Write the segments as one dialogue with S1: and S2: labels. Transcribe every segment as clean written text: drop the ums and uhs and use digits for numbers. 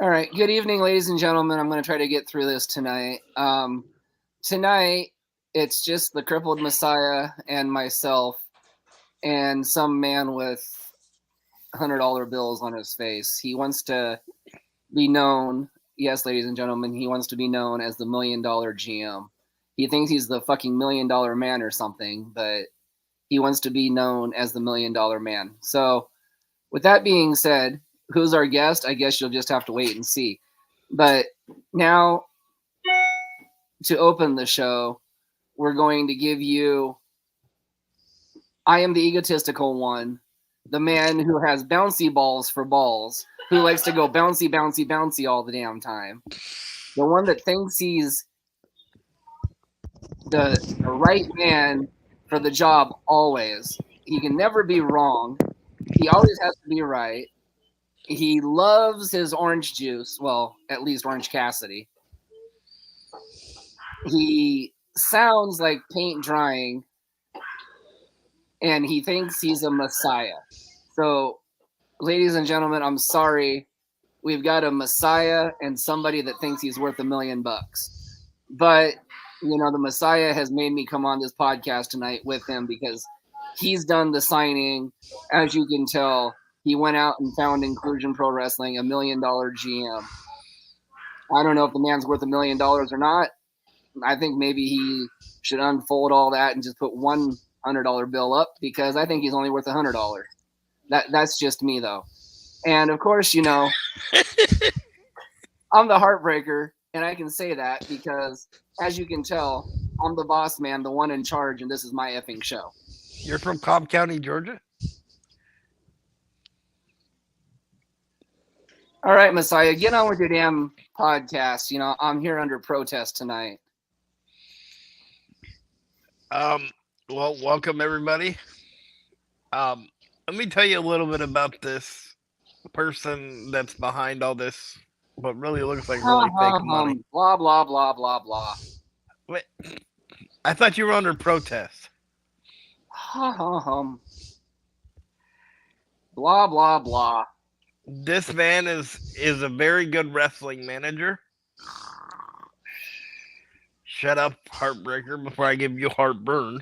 S1: All right. Good evening, ladies and gentlemen. I'm going to try to get through this tonight. Tonight, it's just the crippled Messiah and myself and some man with $100 bills on his face. He wants to be known. Yes, ladies and gentlemen, he wants to be known as the $1 million GM. He thinks he's the fucking $1 million man or something, but he wants to be known as the $1 million man. So, with that being said, who's our guest? I guess you'll just have to wait and see. But now, to open the show, we're going to give you I am the egotistical one, the man who has bouncy balls for balls, who likes to go bouncy, bouncy, bouncy all the damn time. The one that thinks he's the right man for the job always. He can never be wrong. He always has to be right. He loves his orange juice. Well, at least Orange Cassidy. He sounds like paint drying, and he thinks he's a messiah. So, ladies and gentlemen, I'm sorry. We've got a messiah and somebody that thinks he's worth $1 million. But, the messiah has made me come on this podcast tonight with him because he's done the signing. As you can tell, he went out and found Inclusion Pro Wrestling, $1 million GM. I don't know if the man's worth $1 million or not. I think maybe he should unfold all that and just put $100 bill up because I think he's only worth $100. That's just me though. And of course, I'm the heartbreaker, and I can say that because, as you can tell, I'm the boss man, the one in charge, and this is my effing show.
S2: You're from Cobb County, Georgia?
S1: All right, Messiah, get on with your damn podcast. I'm here under protest tonight.
S2: Well, welcome everybody. Let me tell you a little bit about this person that's behind all this, what really looks like really fake money.
S1: Blah, blah, blah, blah, blah.
S2: Wait, I thought you were under protest.
S1: Blah, blah, blah.
S2: This man is a very good wrestling manager. Shut up, heartbreaker, before I give you heartburn.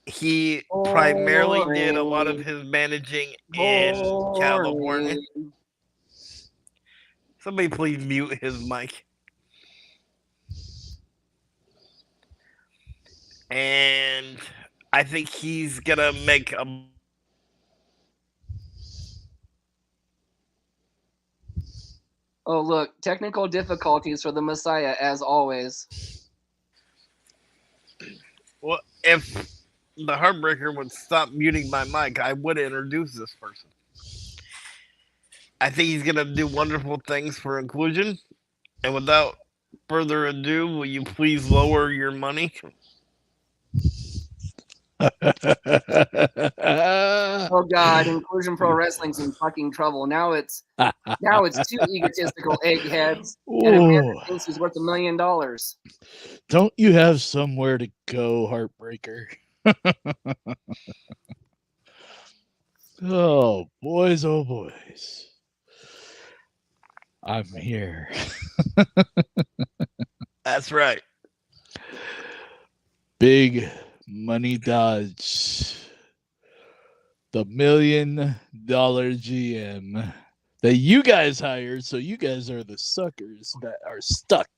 S2: He primarily did a lot of his managing in California. Somebody please mute his mic. And I think he's gonna make a
S1: Oh, look, technical difficulties for the Messiah, as always.
S2: Well, if the Heartbreaker would stop muting my mic, I would introduce this person. I think he's going to do wonderful things for inclusion. And without further ado, will you please lower your money?
S1: Oh God, Inclusion Pro Wrestling's in fucking trouble. Now it's two egotistical eggheads and a man that thinks he's worth $1 million.
S3: Don't you have somewhere to go, Heartbreaker? Oh boys. I'm here.
S2: That's right.
S3: Big Money Dodge. The $1 million GM that you guys hired, so you guys are the suckers that are stuck.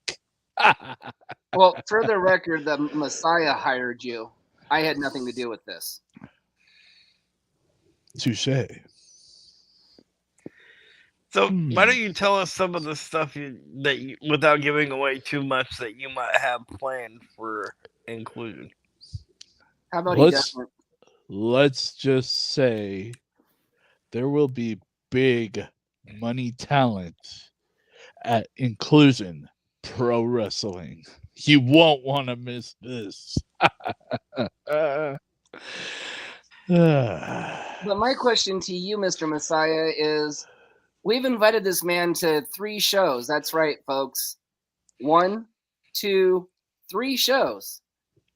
S1: Well, for the record, the Messiah hired you. I had nothing to do with this.
S3: Touche.
S2: So why don't you tell us some of the stuff without giving away too much, that you might have planned for inclusion?
S1: How about
S3: let's just say there will be big money talent at Inclusion Pro Wrestling. You won't want to miss this.
S1: But my question to you, Mr. Messiah, is we've invited this man to 3 shows. That's right, folks. 1, 2, 3 shows.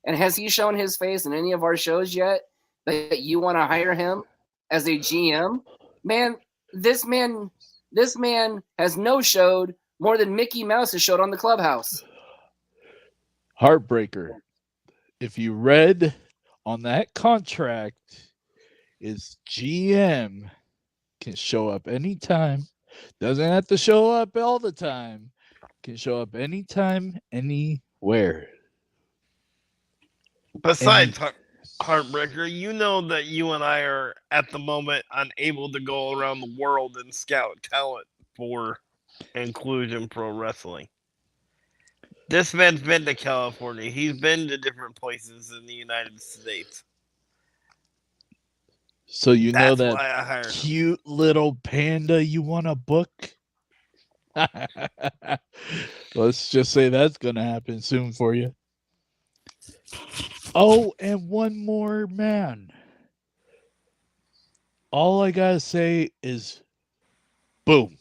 S1: And has he shown his face in any of our shows yet that you want to hire him as a GM? Man, this man has no showed more than Mickey Mouse has showed on the Clubhouse.
S3: Heartbreaker. If you read on that contract, is GM can show up anytime. Doesn't have to show up all the time. Can show up anytime, anywhere.
S2: Besides Heartbreaker, you know that you and I are at the moment unable to go around the world and scout talent for Inclusion Pro Wrestling. This man's been to California. He's been to different places in the United States.
S3: So you know
S2: That's why I
S3: that
S2: hired him.
S3: cute little panda you want to book? Let's just say that's going to happen soon for you. Oh, and one more man. All I got to say is boom.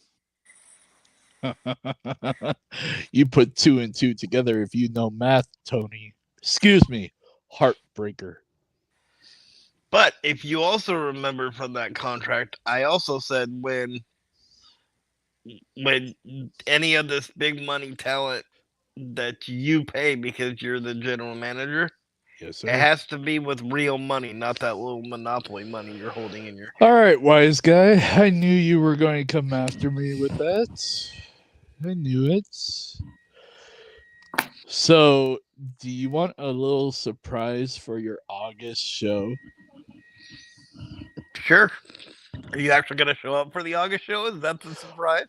S3: You put 2 and 2 together if you know math, Tony. Excuse me, Heartbreaker.
S2: But if you also remember from that contract, I also said when any of this big money talent that you pay because you're the general manager,
S3: Yes,
S2: it
S3: sir.
S2: has to be with real money, not that little monopoly money you're holding in your
S3: All right, wise guy. I knew you were going to come after me with that. I knew it. So, do you want a little surprise for your August show?
S2: Sure. Are you actually going to show up for the August show? Is that the surprise?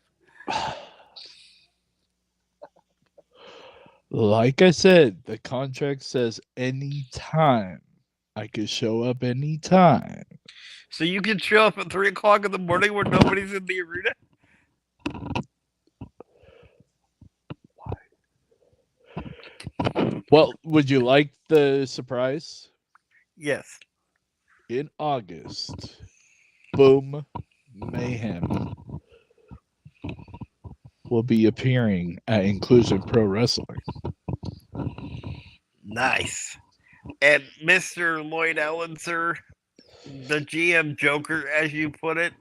S3: Like I said, the contract says anytime. I could show up anytime.
S2: So you can show up at 3 o'clock in the morning where nobody's in the arena?
S3: Well, would you like the surprise?
S2: Yes.
S3: In August, Boom Mayhem will be appearing at Inclusion Pro Wrestling.
S2: Nice. And Mr. Lloyd Allen, sir, the GM Joker, as you put it,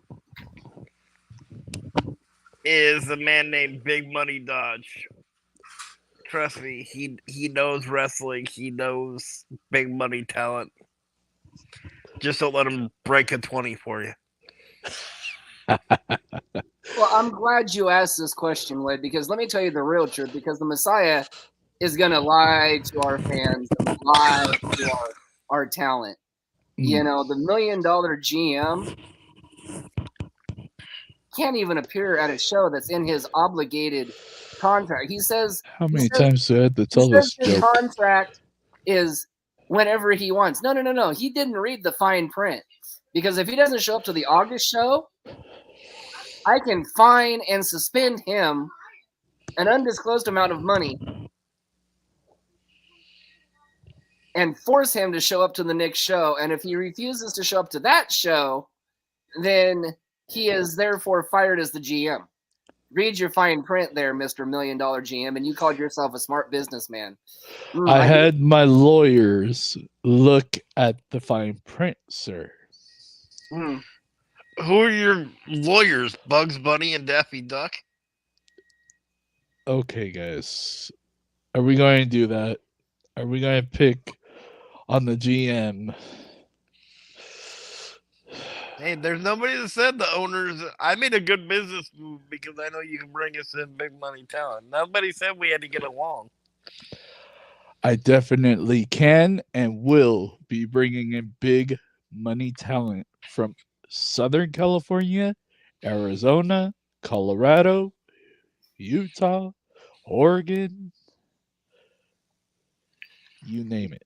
S2: is a man named Big Money Dodge. Trust me, he knows wrestling. He knows big money talent. Just don't let him break a 20 for you.
S1: Well, I'm glad you asked this question, Lloyd, because let me tell you the real truth. Because the Messiah is going to lie to our fans and lie to our talent. You know, the $1 million GM can't even appear at a show that's in his obligated contract. He says,
S3: How many times do I have to tell this
S1: his
S3: joke?
S1: contract is whenever he wants. No. He didn't read the fine print. Because if he doesn't show up to the August show, I can fine and suspend him an undisclosed amount of money and force him to show up to the next show. And if he refuses to show up to that show, then he is therefore fired as the GM. Read your fine print there, Mr. $1 million GM, and you called yourself a smart businessman.
S3: I had my lawyers look at the fine print, sir.
S1: Mm.
S2: Who are your lawyers? Bugs Bunny and Daffy Duck?
S3: Okay, guys. Are we going to do that? Are we going to pick on the GM?
S2: Hey, there's nobody that said the owners. I made a good business move because I know you can bring us in big money talent. Nobody said we had to get along.
S3: I definitely can and will be bringing in big money talent from Southern California, Arizona, Colorado, Utah, Oregon, you name it.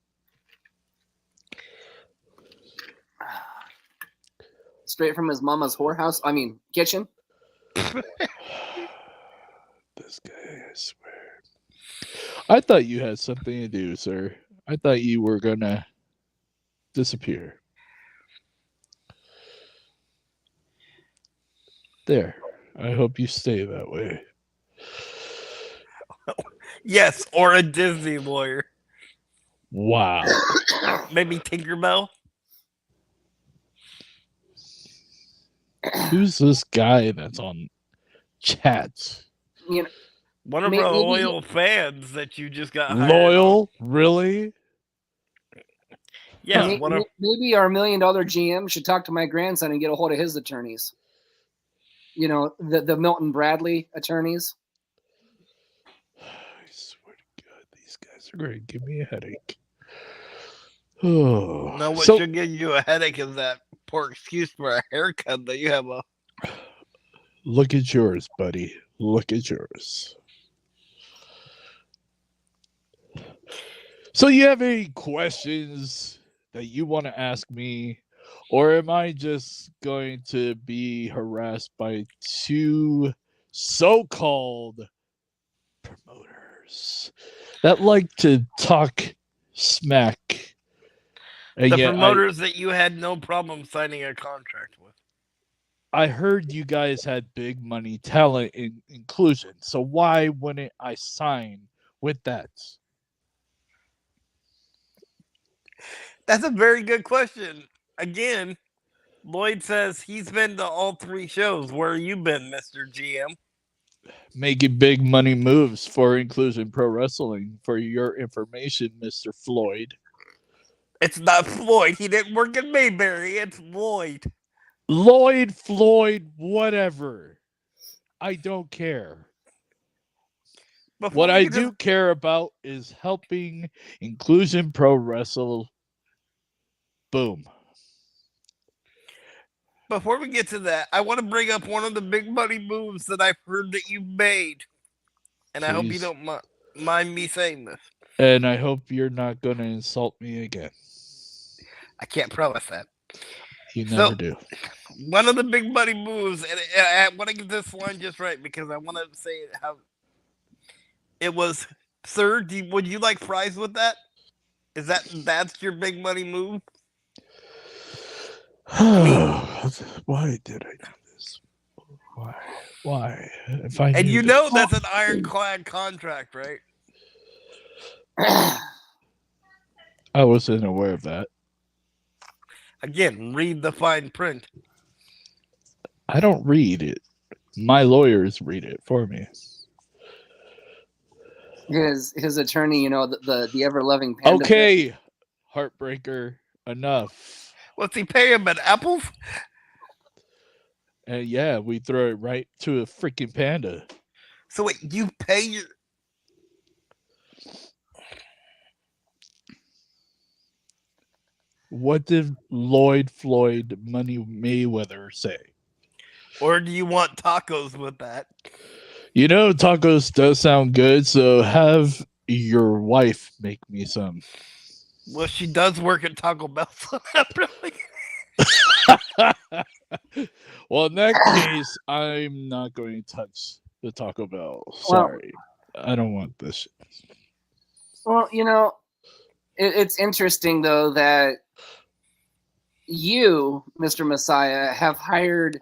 S1: Straight from his mama's whorehouse. I mean, kitchen.
S3: This guy, I swear. I thought you had something to do, sir. I thought you were gonna disappear. There. I hope you stay that way.
S2: Yes, or a Disney lawyer.
S3: Wow.
S2: Maybe Tinkerbell.
S3: Who's this guy that's on chat?
S1: You know,
S2: One of
S1: May-
S2: our
S1: maybe-
S2: loyal fans that you just got hired on.
S3: Loyal? Really?
S2: Yeah,
S1: may-
S2: one of
S1: maybe our $1 million GM should talk to my grandson and get a hold of his attorneys. You know, the Milton Bradley attorneys.
S3: I swear to God, these guys are going to give me a headache. Oh,
S2: no. What
S3: so
S2: should give you a headache is that poor excuse for a haircut that you have a.
S3: look at yours, buddy. Look at yours. So, you have any questions that you want to ask me, or am I just going to be harassed by two so-called promoters that like to talk smack? And
S2: The
S3: yet
S2: promoters that you had no problem signing a contract with.
S3: I heard you guys had big money talent inclusion, so why wouldn't I sign with that?
S2: That's a very good question. Again, Lloyd says he's been to all 3 shows. Where you been, Mr. GM?
S3: Making big money moves for Inclusion Pro Wrestling. For your information, Mr. Floyd.
S2: It's not Floyd. He didn't work at Mayberry. It's Lloyd.
S3: Lloyd, Floyd, whatever. I don't care.
S2: Before
S3: What
S2: we
S3: I
S2: get to-
S3: do care about is helping Inclusion Pro Wrestle. Boom.
S2: Before we get to that, I want to bring up one of the big money moves that I've heard that you made. And I hope you
S3: Please.
S2: don't mind me saying this.
S3: And I hope you're not going to insult me again.
S2: I can't promise that.
S3: You
S2: So-
S3: never do.
S2: One of the big money moves, and I want to get this line just right because I want to say how it was. Sir, would you like fries with that? That's your big money move?
S3: Why did I do this? Why? If I
S2: And
S3: knew
S2: you
S3: this-
S2: know that's an ironclad contract, right?
S3: I wasn't aware of that.
S2: Again, read the fine print.
S3: I don't read it. My lawyers read it for me.
S1: his attorney, you know, the ever loving panda.
S3: Okay, Heartbreaker, enough.
S2: What's he pay him in apples?
S3: And yeah, we throw it right to a freaking panda.
S2: So wait, you pay your
S3: What did Lloyd Floyd Money Mayweather say?
S2: or do you want tacos with that?
S3: You know, tacos does sound good, so have your wife make me some.
S2: Well, she does work at Taco Bell, so that really.
S3: Well, in that case, I'm not going to touch the Taco Bell. Sorry. I don't want this shit.
S1: Well, you know, it's interesting though that you, Mr. Messiah, have hired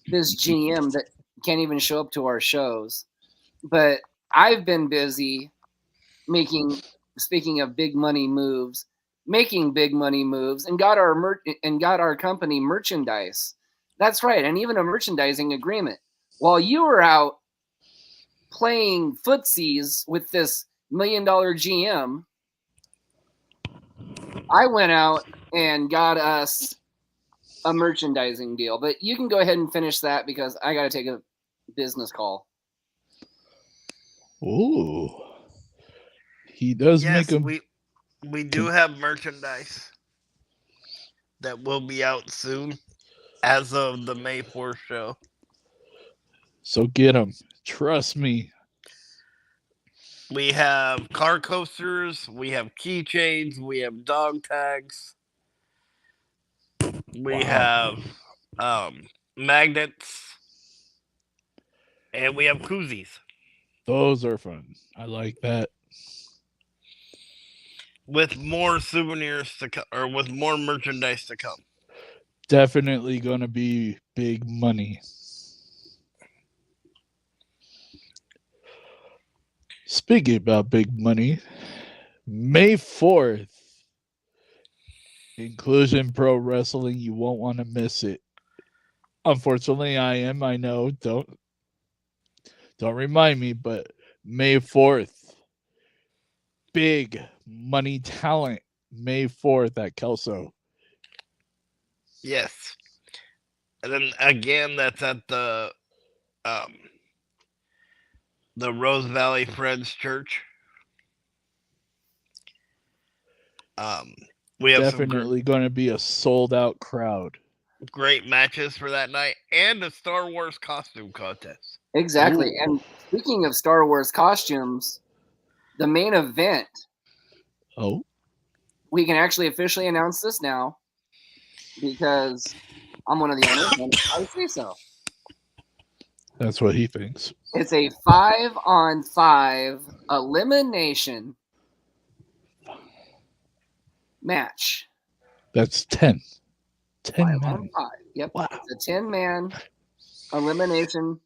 S1: this GM that can't even show up to our shows. But I've been busy speaking of big money moves, making big money moves, and got our company merchandise. That's right, and even a merchandising agreement. While you were out playing footsies with this $1 million GM, I went out and got us a merchandising deal. But you can go ahead and finish that because I got to take a business call.
S3: Ooh. He does
S2: Yes,
S3: make a...
S2: we do have merchandise that will be out soon, as of the May 4th show.
S3: So get him. Trust me.
S2: We have car coasters, we have keychains, we have dog tags, we
S3: Wow.
S2: have magnets, and we have koozies.
S3: Those are fun. I like that.
S2: With more souvenirs to come, or with more merchandise to come.
S3: Definitely going to be big money. Speaking about big money, May 4th, Inclusion Pro Wrestling, you won't want to miss it. Unfortunately, I am. I know. Don't remind me. But May 4th, big money talent. May 4th at Kelso.
S2: Yes. And then again, that's at the Rose Valley Friends Church. We have
S3: Definitely going to be a sold out crowd.
S2: some great matches for that night and a Star Wars costume contest.
S1: Exactly.
S3: Ooh.
S1: And speaking of Star Wars costumes, the main event,
S3: Oh,
S1: we can actually officially announce this now because I'm one of the owners and I say so.
S3: that's what he thinks.
S1: It's a 5-on-5 elimination match.
S3: That's 10. 10
S1: 5
S3: men.
S1: on 5. Yep.
S3: Wow.
S1: It's a 10-man elimination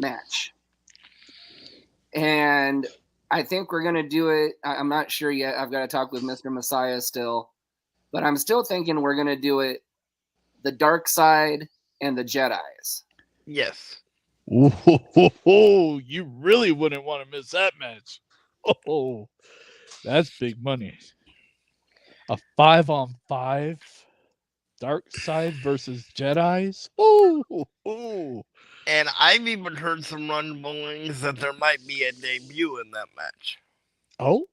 S1: match. And I think we're going to do it. I'm not sure yet. I've got to talk with Mr. Messiah still. But I'm still thinking we're going to do it the dark side and the Jedis.
S2: Yes.
S3: Ooh, you really wouldn't want to miss that match. Oh, that's big money. A 5-on-5 dark side versus Jedis. Oh.
S2: And I've even heard some rumblings that there might be a debut in that match.
S3: Oh.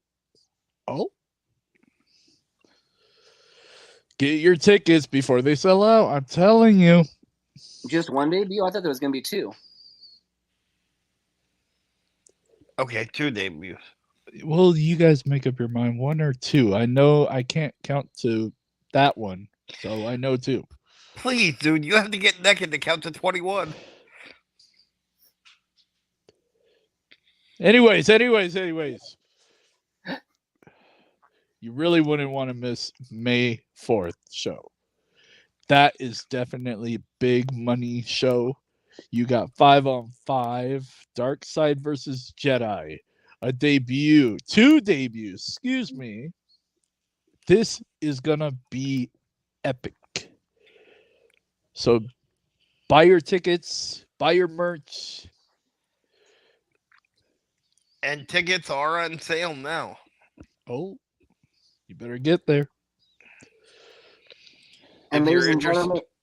S3: Get your tickets before they sell out. I'm telling you.
S1: Just one debut? I thought there was going to be 2.
S2: Okay, 2 debuts.
S3: Well, you guys make up your mind, 1 or 2. I know I can't count to that one, so I know 2.
S2: Please, dude, you have to get naked to count to 21.
S3: Anyways. You really wouldn't want to miss May 4th show. That is definitely a big money show. You got 5-on-5, Dark Side versus Jedi, a debut, 2 debuts, excuse me. This is gonna be epic. So buy your tickets, buy your merch.
S2: And tickets are on sale now.
S3: Oh, you better get there.
S1: And
S2: If you're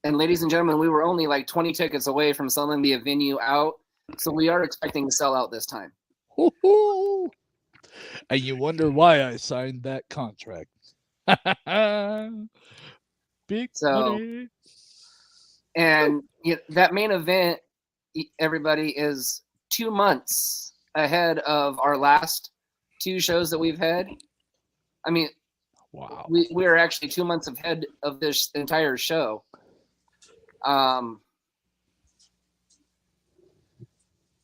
S1: ladies and gentlemen, we were only like 20 tickets away from selling the venue out. So we are expecting to sell out this time.
S3: Woo-hoo. And you wonder why I signed that contract. Big money.
S1: And that main event, everybody, is 2 months ahead of our last 2 shows that we've had. I mean,
S3: Wow.
S1: we are actually 2 months ahead of this entire show. And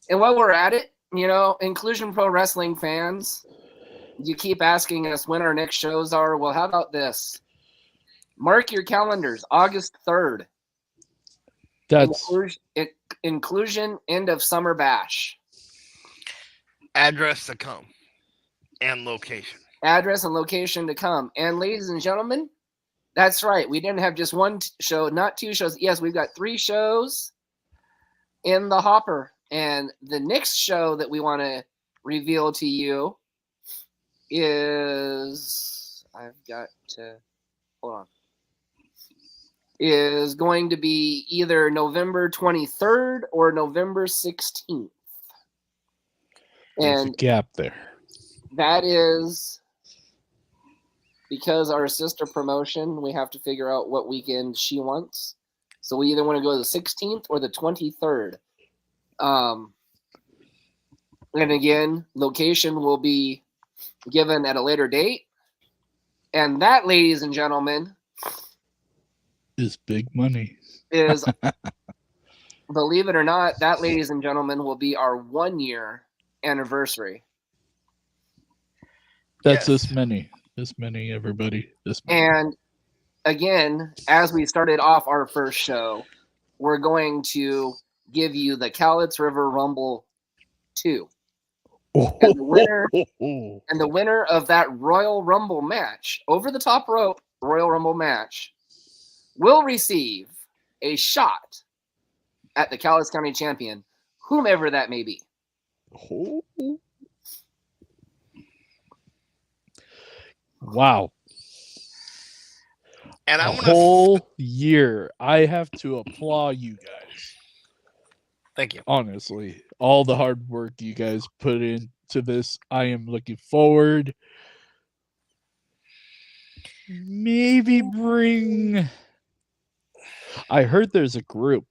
S1: while we're at it, Inclusion Pro Wrestling fans, you keep asking us when our next shows are. Well, how about this? Mark your calendars, August 3rd.
S3: That's
S1: Inclusion End of Summer Bash.
S2: Address to come and location.
S1: Address and location to come. And ladies and gentlemen, that's right. We didn't have just 1 show, not 2 shows. Yes, we've got 3 shows in the hopper. And the next show that we want to reveal to you is, is going to be either November 23rd or November 16th.
S3: there's a
S1: And
S3: gap there.
S1: that is because our sister promotion, we have to figure out what weekend she wants. So we either want to go the 16th or the 23rd. And again, location will be given at a later date. And that, ladies and gentlemen,
S3: Is big money.
S1: is, believe it or not, that, ladies and gentlemen, will be our 1-year anniversary.
S3: That's
S2: Yes.
S3: this many, everybody. This many.
S1: And again, as we started off our first show, we're going to give you the Cowlitz River Rumble 2. And the winner of that Royal Rumble match, over the top rope Royal Rumble match, will receive a shot at the Calais County champion, whomever that may be.
S3: Oh. Wow.
S2: And
S3: A
S2: I'm gonna
S3: whole year. I have to applaud you guys.
S2: thank you.
S3: Honestly, all the hard work you guys put into this, I am looking forward. Maybe bring. I heard there's a group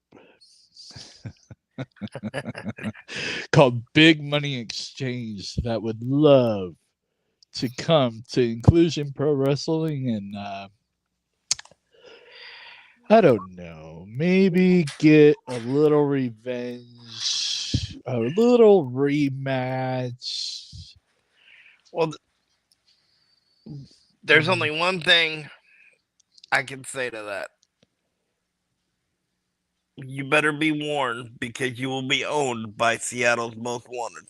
S3: called Big Money Exchange that would love to come to Inclusion Pro Wrestling and I don't know, maybe get a little revenge, a little rematch.
S2: Well, there's only one thing I can say to that. You better be warned because you will be owned by Seattle's Most Wanted.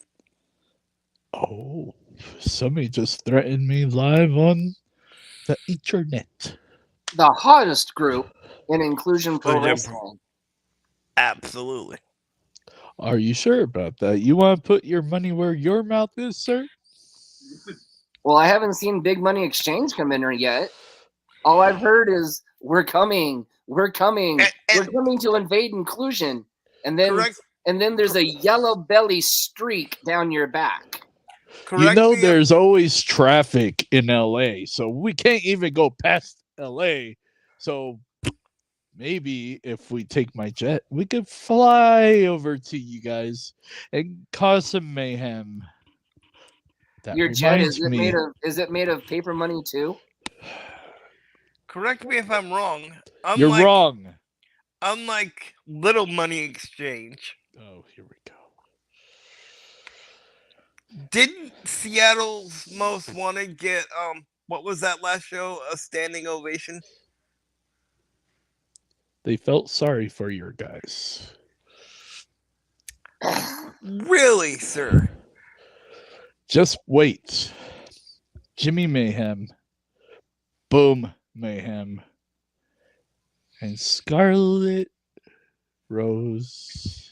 S3: Oh, somebody just threatened me live on the internet.
S1: The hottest group in Inclusion Pro
S2: Inclusion
S1: Wrestling.
S2: Absolutely.
S3: Are you sure about that? You want to put your money where your mouth is, sir?
S1: Well, I haven't seen Big Money Exchange come in here yet. All I've heard is we're coming, we're coming, we're coming to invade Inclusion, and then
S2: Correct.
S1: and then there's a yellow belly streak down your back.
S3: You know,
S2: me if-
S3: there's always traffic in LA, so we can't even go past LA. So maybe if we take my jet, we could fly over to you guys and cause some mayhem. That
S1: Your jet is
S3: reminds
S1: it made of paper money too?
S2: correct me if I'm wrong.
S3: You're wrong.
S2: Unlike Little Money Exchange,
S3: Oh, here we go.
S2: didn't Seattle's Most Wanted get what was that last show? A standing ovation?
S3: They felt sorry for your guys.
S2: Really, sir?
S3: Just wait. Jimmy Mayhem, Boom Mayhem, and Scarlet Rose.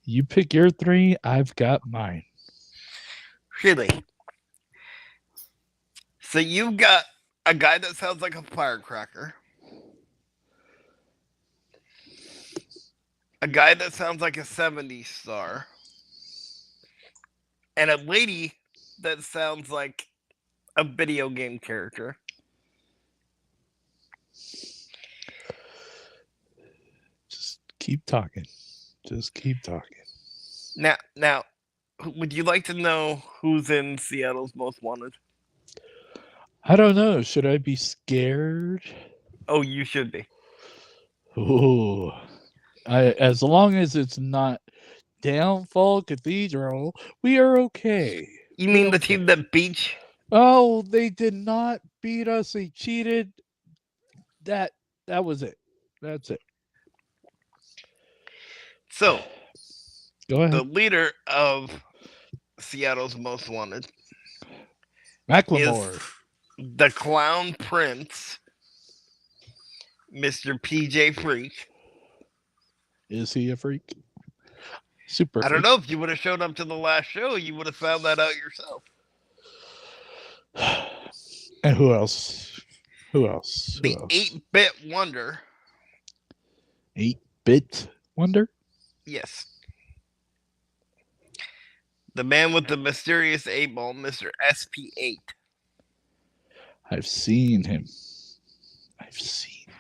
S3: You pick your three, I've got mine.
S2: Really? So you've got a guy that sounds like a firecracker, a guy that sounds like a 70s star, and a lady that sounds like a video game character.
S3: Just keep talking. Just keep talking.
S2: Now, would you like to know who's in Seattle's Most Wanted?
S3: I don't know. Should I be scared?
S2: Oh, you should be.
S3: Ooh. As long as it's not Downfall Cathedral, we are okay.
S2: You mean the team that beat?
S3: Oh, they did not beat us. They cheated. That was it. That's it.
S2: So,
S3: Go ahead.
S2: the leader of Seattle's Most Wanted
S3: Macklemore.
S2: is the Clown Prince, Mr. PJ Freak.
S3: Is he a freak? Super.
S2: I don't know if you would have showed up to the last show, you would have found that out yourself.
S3: And who else? Who else?
S2: The 8-bit wonder.
S3: 8-bit wonder?
S2: Yes. The man with the mysterious 8-ball, Mr. SP8.
S3: I've seen him. I've seen him.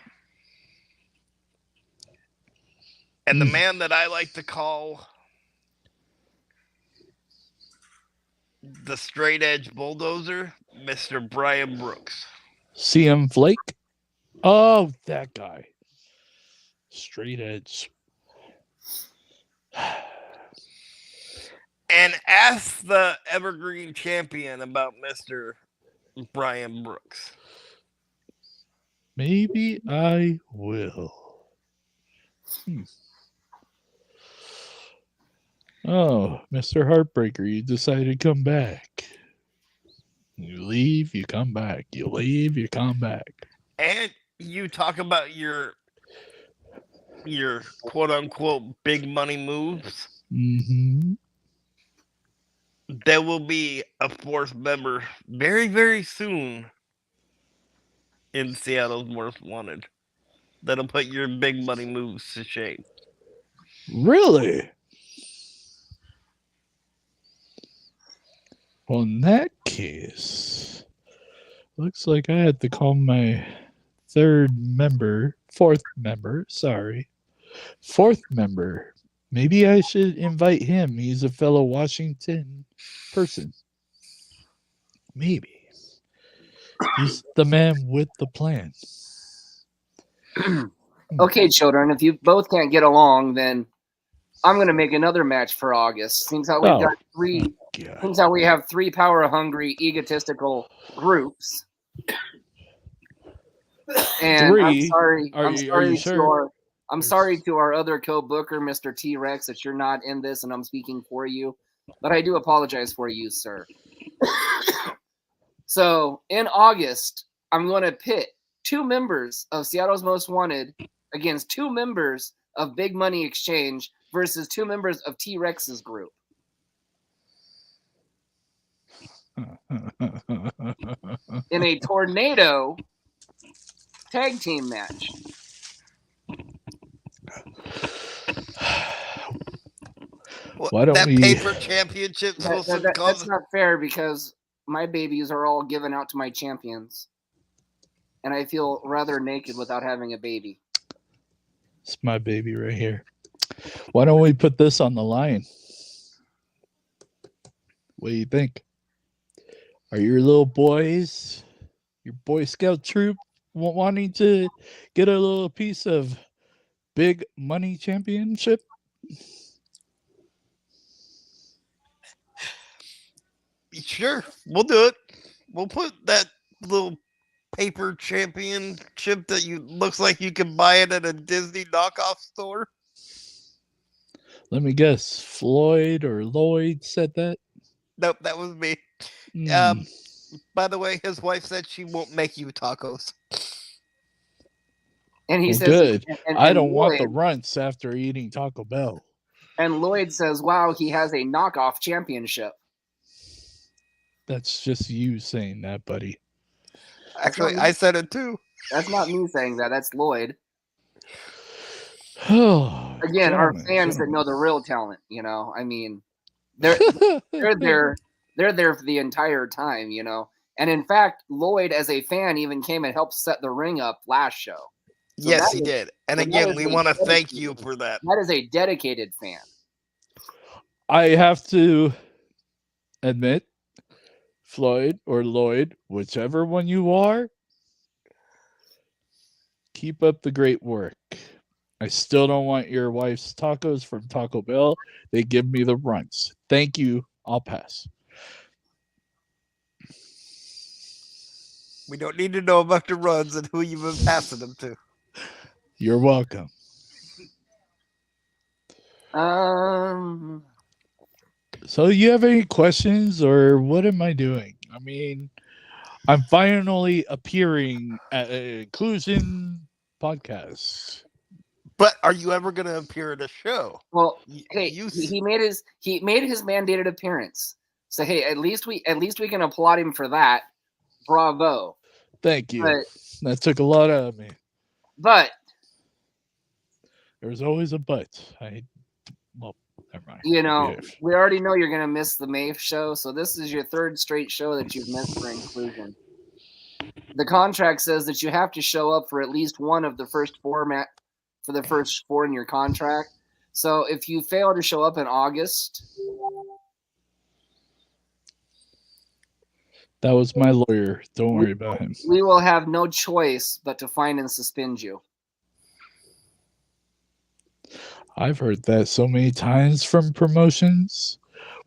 S2: And the man that I like to call the straight edge bulldozer, Mr. Brian Brooks.
S3: CM Flake? Oh, that guy. Straight edge.
S2: And ask the Evergreen champion about Mr. Brian Brooks.
S3: Maybe I will. Oh, Mr. Heartbreaker, you decided to come back. You leave, you come back. You leave, you come back.
S2: And you talk about your quote unquote big money moves,
S3: Mm-hmm.
S2: there will be a fourth member very, very soon in Seattle's Most Wanted that'll put your big money moves to shame.
S3: Really? Well, in that case, looks like I had to call my fourth member. Maybe I should invite him. He's a fellow Washington person. Maybe. He's the man with the plan.
S1: Okay, children, if you both can't get along, then I'm going to make another match for August. Seems how we've got three.
S3: God.
S1: Seems how we have three power-hungry, egotistical groups. And
S3: Three?
S1: I'm
S3: Are you sure?
S1: sorry to our other co-booker, Mr. T-Rex, that you're not in this and I'm speaking for you. But I do apologize for you, sir. So in August, I'm going to pit 2 members of Seattle's Most Wanted against 2 members of Big Money Exchange versus 2 members of T-Rex's group. In a tornado tag team match.
S3: Why don't
S2: that
S3: we-
S2: paper championship supposed to come?
S1: That's not fair because my babies are all given out to my champions. And I feel rather naked without having a baby.
S3: It's my baby right here. Why don't we put this on the line? What do you think? Are your little boys, your Boy Scout troop, wanting to get a little piece of Big Money Championship?
S2: Sure, we'll do it. We'll put that little paper championship that looks like you can buy it at a Disney knockoff store.
S3: Let me guess. Floyd or Lloyd said that?
S2: Nope, that was me.
S3: Mm.
S2: By the way, his wife said she won't make you tacos.
S1: And he
S3: Well,
S1: says,
S3: good.
S1: and
S3: I don't want the
S1: Lloyd-
S3: runts after eating Taco Bell.
S1: And Lloyd says, wow, he has a knockoff championship.
S3: That's just you saying that, buddy.
S2: Actually, I said it too.
S1: That's not me saying that. That's Lloyd.
S3: Oh,
S1: Again, our
S3: gentlemen,
S1: fans that know the real talent, you know. I mean, they're
S3: gentlemen.
S1: they're there for the entire time, you know. And in fact, Lloyd, as a fan, even came and helped set the ring up last show. So
S2: Yes,
S1: that
S2: he
S1: is-
S2: did. And
S1: so that
S2: again,
S1: is
S2: we
S1: a
S2: want to thank
S1: dedicated-
S2: you for that.
S1: That is a dedicated fan.
S3: I have to admit, Floyd or Lloyd, whichever one you are, keep up the great work. I still don't want your wife's tacos from Taco Bell. They give me the runts. Thank you. I'll pass.
S2: We don't need to know about the runs and who you've been passing them to.
S3: You're welcome. So you have any questions or what am I doing? I mean, I'm finally appearing at an Inclusion podcast.
S2: But are you ever going to appear at a show?
S1: Well,
S2: Y-
S1: hey,
S2: you
S1: he made his mandated appearance. So hey, at least we can applaud him for that. Bravo.
S3: Thank you.
S1: But
S3: That took a lot out of me.
S1: but
S3: There's always a but. Well, never mind.
S1: you know,
S3: Yeah.
S1: we already know you're gonna miss the Maeve show, so this is your 3rd straight show that you've missed for Inclusion. The contract says that you have to show up for at least one of the first 4 for the first 4 in your contract. So if you fail to show up in August,
S3: That was my lawyer. Don't worry about him.
S1: we will have no choice but to fine and suspend you.
S3: I've heard that so many times from promotions.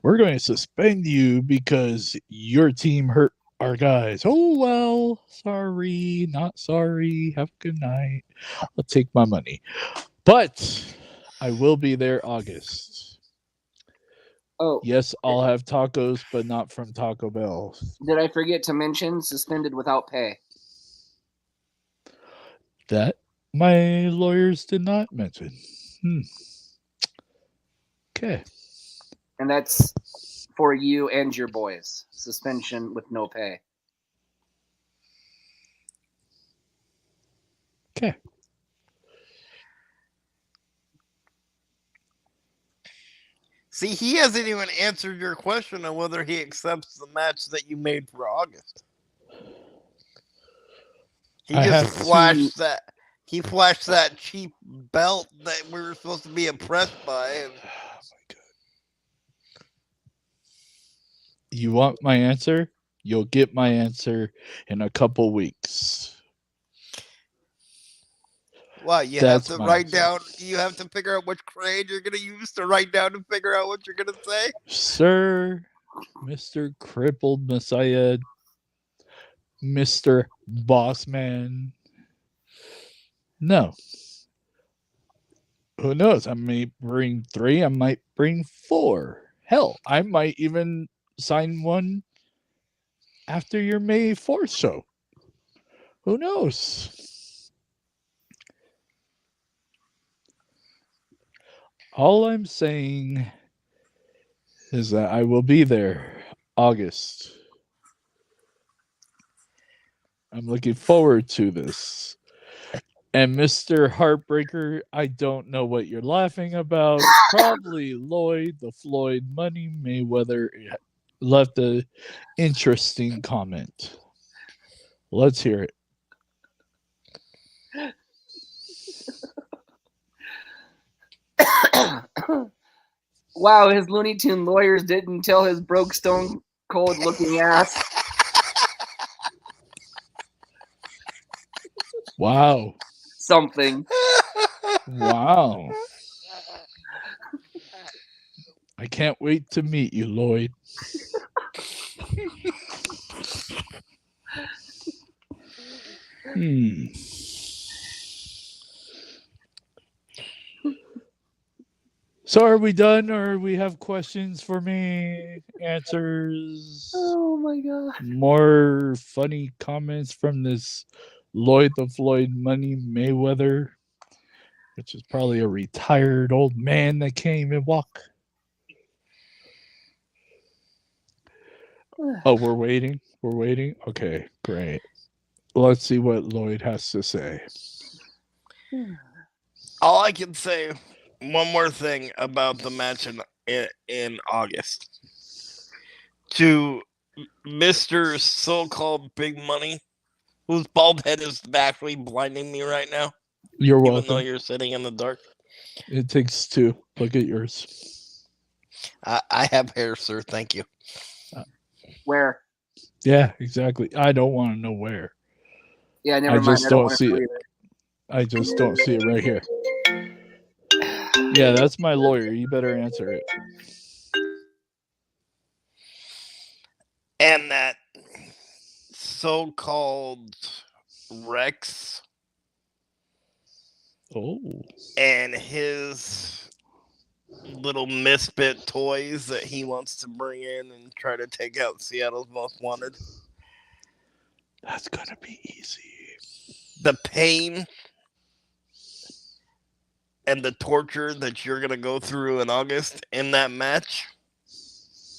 S3: We're going to suspend you because your team hurt our guys. Oh, well, sorry, not sorry. Have a good night. I'll take my money. But I will be there August.
S1: Oh,
S3: Yes, I'll have tacos, but not from Taco Bell.
S1: did I forget to mention suspended without pay?
S3: That my lawyers did not mention. Okay.
S1: And that's for you and your boys. Suspension with no pay.
S3: Okay.
S2: See, he hasn't even answered your question on whether he accepts the match that you made for August. He
S3: I
S2: just
S3: have
S2: flashed
S3: to-
S2: that. He flashed that cheap belt that we were supposed to be impressed by. And
S3: Oh my God. You want my answer? You'll get my answer in a couple weeks.
S2: wow, you
S3: That's
S2: have to
S3: my
S2: write
S3: answer.
S2: down. You have to figure out which crane you're gonna use to write down and figure out what you're gonna say.
S3: Sir, Mr. Crippled Messiah, Mr. Bossman. No. Who knows? I may bring 3. I might bring 4. Hell, I might even sign one after your May 4th show. Who knows? All I'm saying is that I will be there August. I'm looking forward to this. And Mr. Heartbreaker, I don't know what you're laughing about. Probably Lloyd, the Floyd Money Mayweather left a interesting comment. Let's hear it.
S1: Wow, his Looney Tune lawyers didn't tell his broke stone cold looking ass.
S3: Wow.
S1: Something.
S3: Wow. I can't wait to meet you, Lloyd. So are we done, or we have questions for me? Answers?
S1: Oh my god.
S3: More funny comments from this Lloyd the Floyd Money Mayweather, which is probably a retired old man that can't even walk. Oh, we're waiting. We're waiting. Okay, great. Let's see what Lloyd has to say.
S2: All I can say, one more thing about the match in August. To Mr. So-called Big Money, whose bald head is actually blinding me right now,
S3: You're
S2: even
S3: welcome.
S2: though you're sitting in the dark.
S3: It takes 2. Look at yours.
S2: I have hair, sir. Thank you.
S1: Where?
S3: Yeah, exactly. I don't want to know where.
S1: Yeah, never
S3: I
S1: mind.
S3: just
S1: I don't
S3: don't
S1: want
S3: see
S1: to
S3: it.
S1: either.
S3: I just don't see it right here. Yeah, that's my lawyer. You better answer it.
S2: And that so-called Rex
S3: Oh.
S2: and his little misfit toys that he wants to bring in and try to take out Seattle's Most Wanted.
S3: That's going to be easy.
S2: The pain and the torture that you're going to go through in August in that match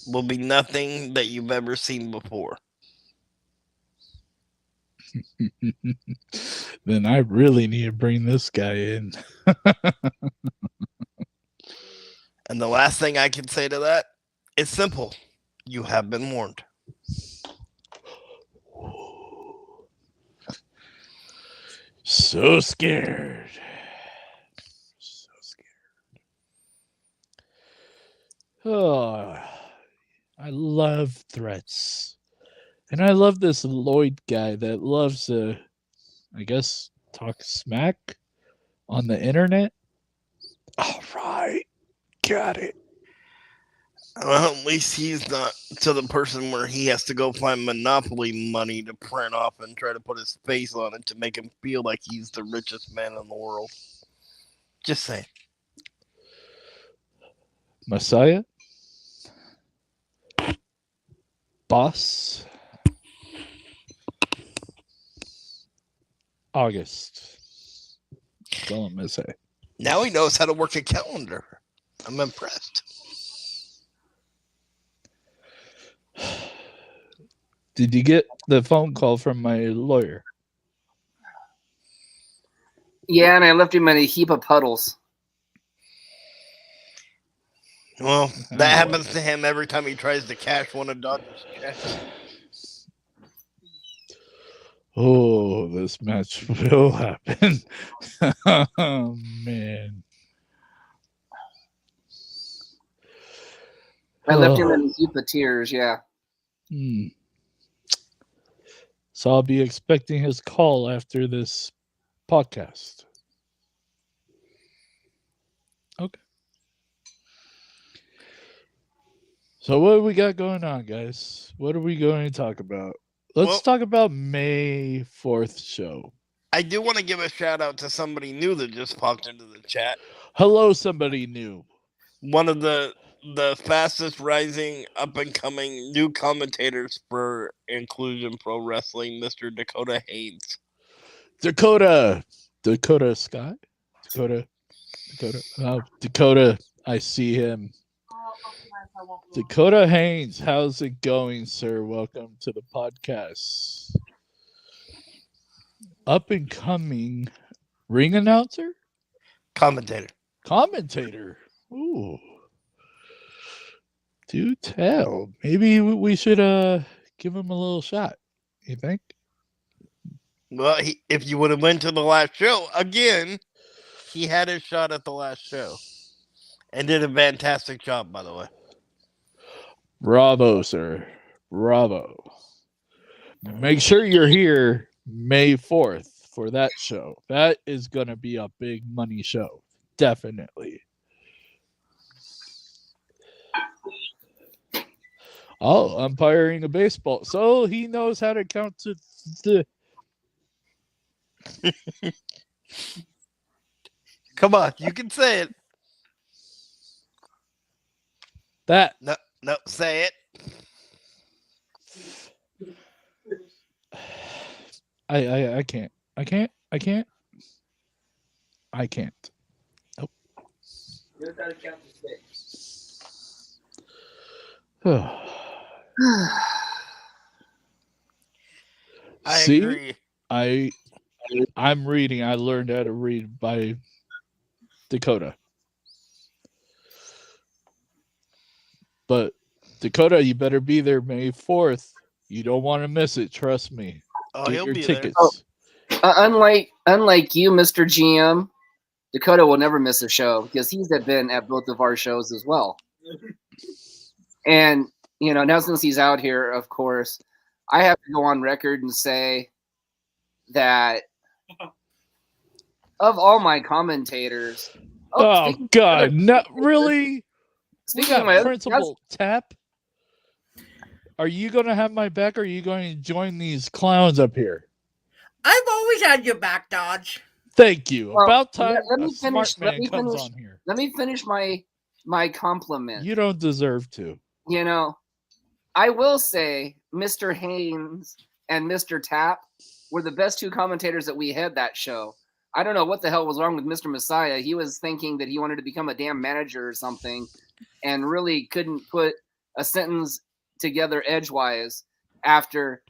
S2: will be nothing that you've ever seen before.
S3: Then I really need to bring this guy in.
S2: And the last thing I can say to that is simple. You have been warned.
S3: So scared. So scared. Oh, I love threats. And I love this Lloyd guy that loves to, I guess, talk smack on the internet. All right. Got it.
S2: Well, at least he's not to the person where he has to go find Monopoly money to print off and try to put his face on it to make him feel like he's the richest man in the world. Just saying.
S3: Messiah? Boss? August. That's all I'm gonna say.
S2: Now he knows how to work a calendar. I'm impressed.
S3: Did you get the phone call from my lawyer?
S1: Yeah, and I left him in a heap of puddles.
S2: Well, that happens to him every time he tries to cash one of Dodger's checks.
S3: Oh, this match will happen. Oh, man.
S1: I left him in a heap of tears, yeah.
S3: So I'll be expecting his call after this podcast. Okay. So what do we got going on, guys? What are we going to talk about? Let's talk about May 4th show.
S2: I do want to give a shout out to somebody new that just popped into the chat.
S3: Hello, somebody new.
S2: One of the fastest rising up and coming new commentators for Inclusion Pro Wrestling, Mr. Dakota Haynes.
S3: Dakota Sky? Dakota, I see him. Dakota Haynes, how's it going, sir? Welcome to the podcast. Up and coming ring announcer? Commentator. Ooh. Do tell. Maybe we should give him a little shot. You think?
S2: Well, if you would have went to the last show, again, he had his shot at the last show. And did a fantastic job, by the way.
S3: Bravo, sir. Bravo. Make sure you're here May 4th for that show. That is going to be a big money show. Definitely. Oh, umpiring a baseball. So he knows how to count to the...
S2: Come on, you can say it.
S3: That.
S2: No, say it.
S3: I can't. Nope.
S1: You gotta count to 6.
S2: I
S3: See?
S2: agree.
S3: I'm reading. I learned how to read by Dakota. But Dakota, you better be there May 4th. You don't want to miss it. Trust me.
S2: Oh,
S3: Get
S2: he'll
S3: your
S2: be
S3: tickets.
S2: there.
S1: Unlike you, Mr. GM, Dakota will never miss a show because he's been at both of our shows as well. And, now since he's out here, of course, I have to go on record and say that of all my commentators...
S3: Oh, God. Not really? We
S1: Speaking of my
S3: got
S1: other,
S3: Principal Tap. Are you going to have my back, or are you going to join these clowns up here?
S4: I've always had your back, Dodge.
S3: Thank you.
S1: Well,
S3: About time
S1: let me
S3: a
S1: finish-
S3: smart
S1: let
S3: man
S1: me
S3: comes
S1: finish-
S3: on here.
S1: let me finish my compliment.
S3: You don't deserve to.
S1: I will say Mr. Haynes and Mr. Tap were the best two commentators that we had that show. I don't know what the hell was wrong with Mr. Messiah. He was thinking that he wanted to become a damn manager or something and really couldn't put a sentence together edgewise after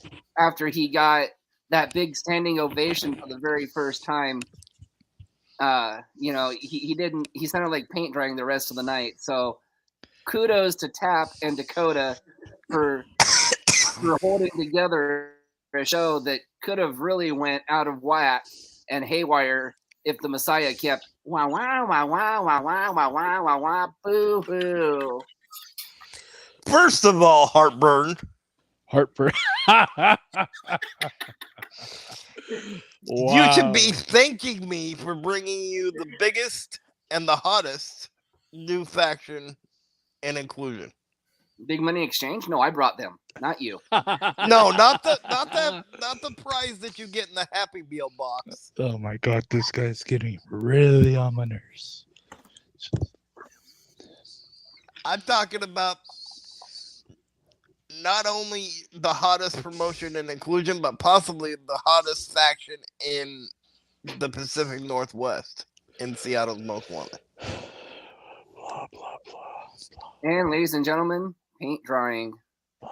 S1: he got that big standing ovation for the very first time. He sounded like paint drying the rest of the night. So kudos to Tap and Dakota for holding together a show that could have really went out of whack and haywire if the Messiah kept wah wah wah wah wah wah wah wah wah wah boo boo.
S2: First of all, heartburn.
S3: Wow.
S2: You should be thanking me for bringing you the biggest and the hottest new faction in Inclusion.
S1: Big Money Exchange? No, I brought them, not you.
S2: No, not the prize that you get in the Happy Meal box.
S3: Oh my God, this guy's getting really on my nerves.
S2: I'm talking about not only the hottest promotion in Inclusion, but possibly the hottest faction in the Pacific Northwest in Seattle's Most Wanted.
S3: Blah, blah, blah,
S1: And ladies and gentlemen, paint drying.
S3: blah,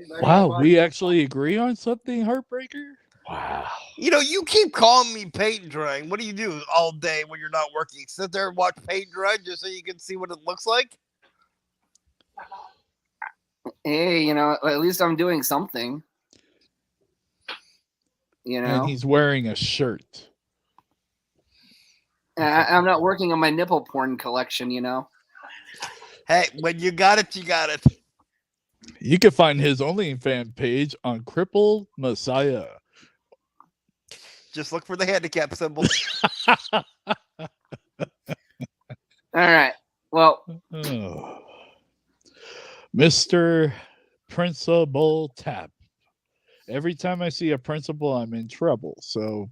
S3: blah. Wow, we actually agree on something, Heartbreaker? Wow.
S2: You know, you keep calling me paint drying. What do you do all day when you're not working? Sit there and watch paint dry just so you can see what it looks like?
S1: Hey, you know, at least I'm doing something. You know,
S3: And he's wearing a shirt.
S1: I'm not working on my nipple porn collection, you know.
S2: Hey, when you got it, you got it.
S3: You can find his OnlyFans page on Crippled Messiah.
S2: Just look for the handicap symbol.
S1: All right. Well,
S3: Oh. Mr. Principal Tap. Every time I see a principal, I'm in trouble. So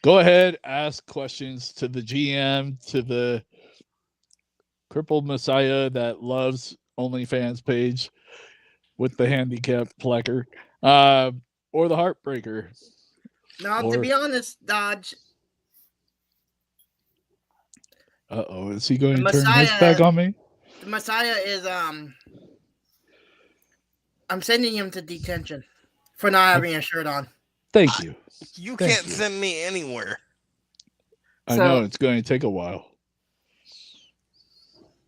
S3: go ahead, ask questions to the GM, to the Crippled Messiah that loves OnlyFans page with the handicap placard, or the Heartbreaker.
S4: Now,
S3: Or-
S4: to be honest, Dodge,
S3: Uh-oh, is he going
S4: The
S3: to turn his
S4: Messiah-
S3: back on me?
S4: the Messiah is I'm sending him to detention for not having a shirt on.
S3: Thank you.
S2: You
S3: Thank
S2: can't
S3: you.
S2: send me anywhere.
S3: I
S1: So-
S3: know it's going to take a while.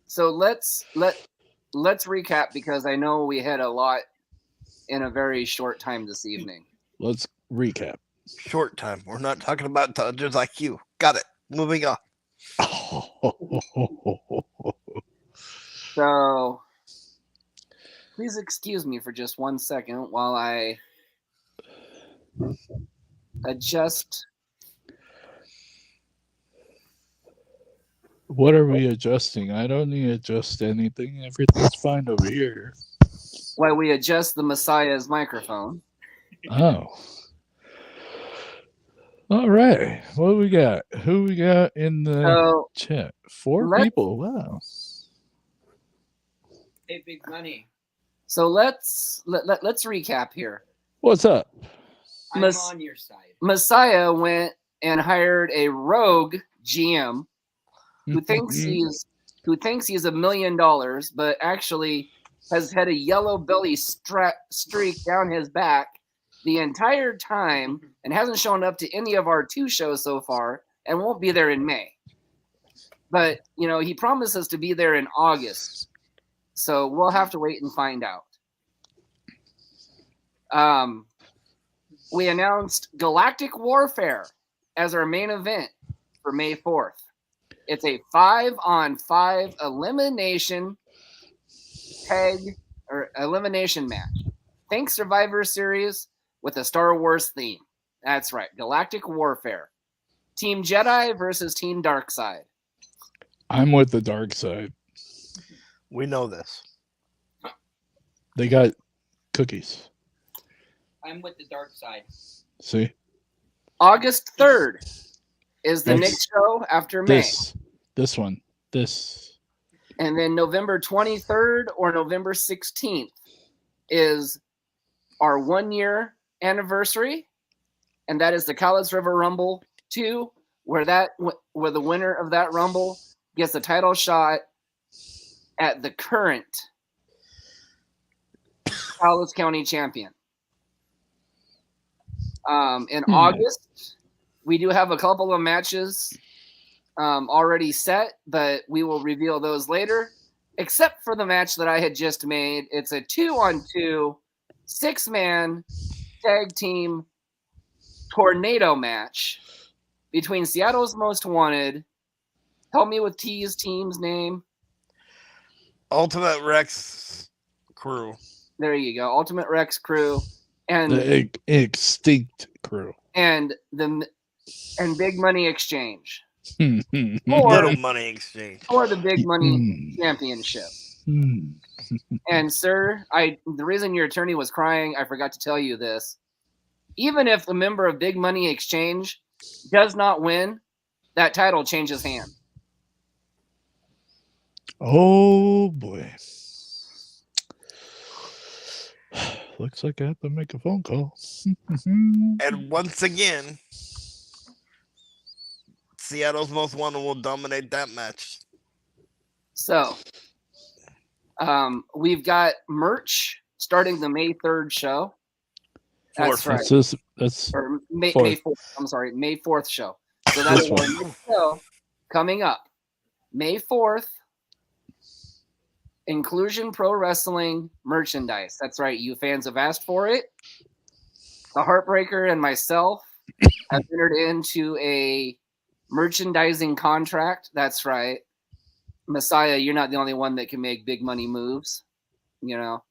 S1: so let's recap because I know we had a lot in a very short time this evening.
S3: Let's recap.
S2: Short time. We're not talking about Dodgers IQ. Got it. Moving on.
S1: So please excuse me for just 1 second while I adjust.
S3: What are we adjusting? I don't need to adjust anything. Everything's fine over here.
S1: While we adjust the Messiah's microphone.
S3: Oh. All right. What we got? Who we got in the
S1: So
S3: chat? 4
S1: let's-
S3: people. Wow.
S4: Hey, big money.
S1: so let's recap here.
S3: What's up?
S4: I'm
S1: Mess-
S4: on your side.
S1: Messiah went and hired a rogue GM who thinks he's $1 million, but actually has had a yellow belly streak down his back the entire time and hasn't shown up to any of our 2 shows so far and won't be there in May. But, you know, he promises to be there in August. So we'll have to wait and find out. We announced Galactic Warfare as our main event for May 4th. It's a 5-on-5 elimination match. Think Survivor Series with a Star Wars theme. That's right, Galactic Warfare. Team Jedi versus Team Darkside.
S3: I'm with the dark side.
S2: We know this.
S3: They got cookies.
S4: I'm with the dark side.
S3: See?
S1: August 3rd is the
S3: That's-
S1: next show after May.
S3: This one. This.
S1: And then November 23rd or November 16th is our 1-year anniversary. And that is the College River Rumble 2, where the winner of that Rumble gets a title shot at the current Collis County champion. In August, we do have a couple of matches already set, but we will reveal those later. Except for the match that I had just made, it's a 2-on-2 6-man tag team tornado match between Seattle's Most Wanted. Help me with T's team's name.
S2: Ultimate Rex crew.
S1: There you go. Ultimate Rex crew and
S3: The extinct crew.
S1: and Big Money Exchange
S3: Hmm.
S1: Or-
S2: Little money exchange.
S1: for the Big Money Championship. And sir, the reason your attorney was crying, I forgot to tell you this. Even if the member of Big Money Exchange does not win, that title changes hands.
S3: Oh boy. looks like I have to make a phone call.
S2: And once again, Seattle's Most Wanted will dominate that match.
S1: So, we've got merch starting the May 3rd show. That's right.
S3: That's
S1: Or May
S3: 4th.
S1: 4th. I'm sorry, May 4th show. So that's
S3: This one.
S1: our next show coming up. May 4th, Inclusion Pro Wrestling merchandise. That's right. You fans have asked for it. The Heartbreaker and myself have entered into a merchandising contract. That's right. Messiah, you're not the only one that can make big money moves. You know.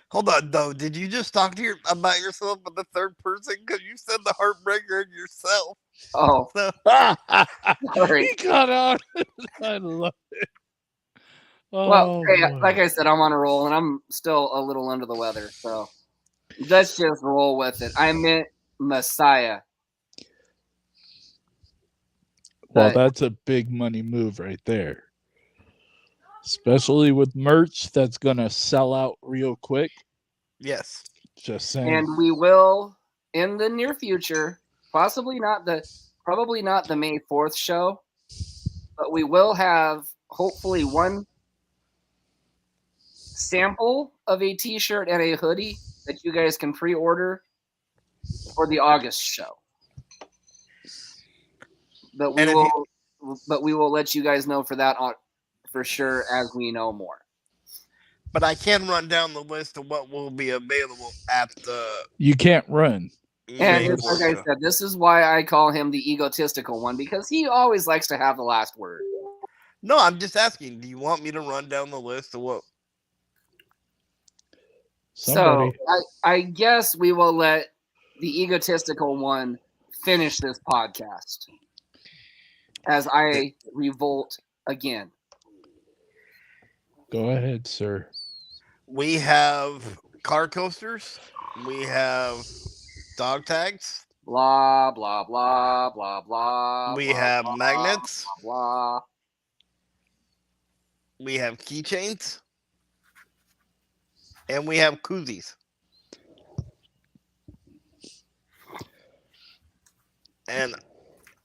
S2: Hold on, though. Did you just talk to about yourself in the third person? Because you said the Heartbreaker and yourself.
S1: Oh,
S2: So,
S1: sorry.
S3: He got out. I love it.
S1: Well, hey,
S3: boy.
S1: like I said, I'm on a roll and I'm still a little under the weather. So let's just roll with it. I meant Messiah.
S3: Well,
S1: But-
S3: that's a big money move right there. Especially with merch that's gonna sell out real quick.
S2: yes.
S3: Just saying.
S1: And we will, in the near future, probably not the May 4th show, but we will have hopefully one sample of a t-shirt and a hoodie that you guys can pre-order for the August show. But we
S2: And if
S1: will let you guys know for that for sure as we know more.
S2: But I can run down the list of what will be available at the
S3: You can't run.
S1: And
S2: May
S1: just
S2: 4th
S1: like I
S2: show.
S1: said, this is why I call him the egotistical one, because he always likes to have the last word.
S2: No, I'm just asking. Do you want me to run down the list of what?
S3: Somebody.
S1: So I guess we will let the egotistical one finish this podcast as I revolt again.
S3: Go ahead, sir.
S2: We have car coasters. We have dog tags.
S1: Blah blah blah blah blah.
S2: We
S1: blah,
S2: have
S1: blah,
S2: magnets.
S1: Blah.
S2: We have keychains. And we have koozies. And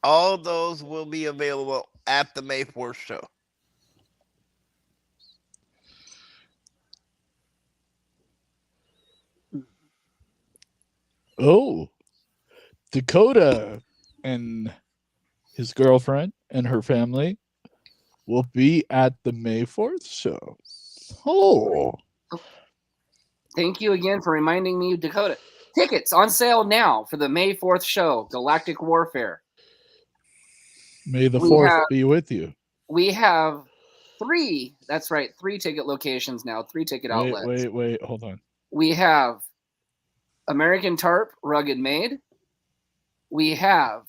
S2: all those will be available at the May 4th show.
S3: Oh, Dakota and his girlfriend and her family will be at the May 4th show. Oh,
S1: Thank you again for reminding me, Dakota. Tickets on sale now for the May 4th show, Galactic Warfare.
S3: may the
S1: We
S3: 4th
S1: have-
S3: be with you.
S1: We have three ticket locations now, 3 ticket outlets.
S3: Wait, hold on.
S1: We have American Tarp Rugged Made. We have